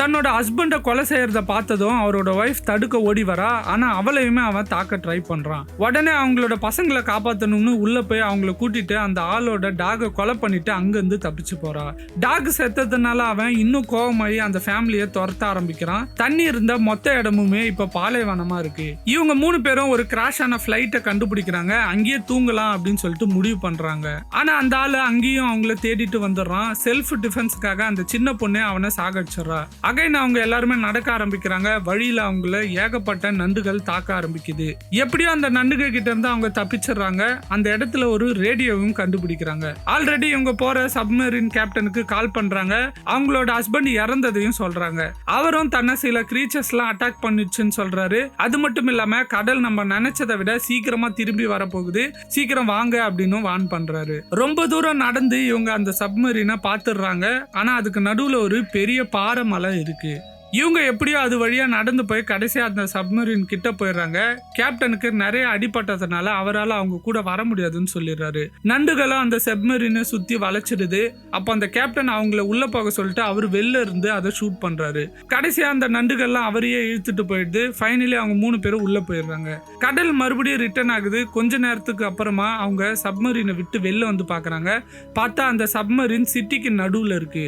தன்னோட ஹஸ்பண்ட கொலை செய்யறத பார்த்ததும் அவரோட ஒய்ஃப் தடுக்க ஓடி வரா. ஆனா அவளையுமே அவன் தாக்க ட்ரை பண்றான். உடனே அவங்களோட பசங்களை காப்பாத்தணும்னு உள்ள போய் அவங்கள கூட்டிட்டு அந்த ஆளோட டாக கொலை பண்ணிட்டு அங்கிருந்து தப்பிச்சு போறா. டாக் செத்ததுனால அவன் இன்னும் கோவமாயி அந்த ஃபேமிலியை துரத்த ஆரம்பிக்கிறான். தண்ணி இருந்த மொத்த இடமுமே இப்ப பாலைவனமா இருக்கு. இவங்க 3 பேரும் ஒரு கிராஷ் ஆன பிளைட்டை கண்டுபிடிக்கிறாங்க. அங்கேயே தூங்கலாம் அப்படின்னு சொல்லிட்டு முடிவு பண்றாங்க. ஆனா அந்த ஆளு அங்கேயும் அவங்கள தேடிட்டு வந்துடுறான். செல்ஃப் டிஃபென்ஸ்க்காக அந்த சின்ன பொண்ணு அவனை சாகடிச்சிடறா. அகைன் அவங்க எல்லாருமே நடக்க ஆரம்பிக்கிறாங்க. வழியில அவங்கள ஏகப்பட்ட நண்டுகள் தாக்க ஆரம்பிக்குது. எப்படியோ அந்த நண்டுகள் கிட்ட இருந்து அவங்க தப்பிச்சிடுறாங்க. அந்த இடத்துல ஒரு ரேடியோவும் கண்டுபிடிக்கிறாங்க. ஆல்ரெடி இவங்க போற சப்மரீன் கேப்டனுக்கு கால் பண்றாங்க. அவங்களோட ஹஸ்பண்ட் இறந்ததையும் சொல்றாங்க. அவரும் தன்னை சில கிரீச்சர்ஸ் எல்லாம் அட்டாக் பண்ணிச்சுன்னு சொல்றாரு. அது மட்டும் இல்லாம கடல் நம்ம நினைச்சதை விட சீக்கிரமா திரும்பி வரப்போகுது, சீக்கிரம் வாங்க அப்படின்னு வார்ன் பண்றாரு. ரொம்ப தூரம் நடந்து இவங்க அந்த சப்மரீனை பாத்துடுறாங்க. ஆனா அதுக்கு நடுவுல ஒரு பெரிய பாறை மலை இருக்கு. இவங்க எப்படியோ அது வழியா நடந்து போய் கடைசியா அந்த சப்மரீன் கிட்ட போயிடுறாங்க. கேப்டனுக்கு நிறைய அடிபட்டதுனால அவரால் அவங்க கூட வர முடியாதுன்னு சொல்லிடுறாரு. நண்டுகளும் அந்த சப்மரீனை சுத்தி வளைச்சிடுது. அப்ப அந்த கேப்டன் அவங்கள உள்ள போக சொல்லிட்டு அவர் வெளில இருந்து அதை ஷூட் பண்றாரு. கடைசியா அந்த நண்டுகள்லாம் அவரையே இழுத்துட்டு போயிடுது. ஃபைனலி அவங்க 3 பேரும் உள்ள போயிடுறாங்க. கடல் மறுபடியும் ரிட்டர்ன் ஆகுது. கொஞ்ச நேரத்துக்கு அப்புறமா அவங்க சப்மரீனை விட்டு வெளில வந்து பாக்குறாங்க. பார்த்தா அந்த சப்மரீன் சிட்டிக்கு நடுவுல இருக்கு.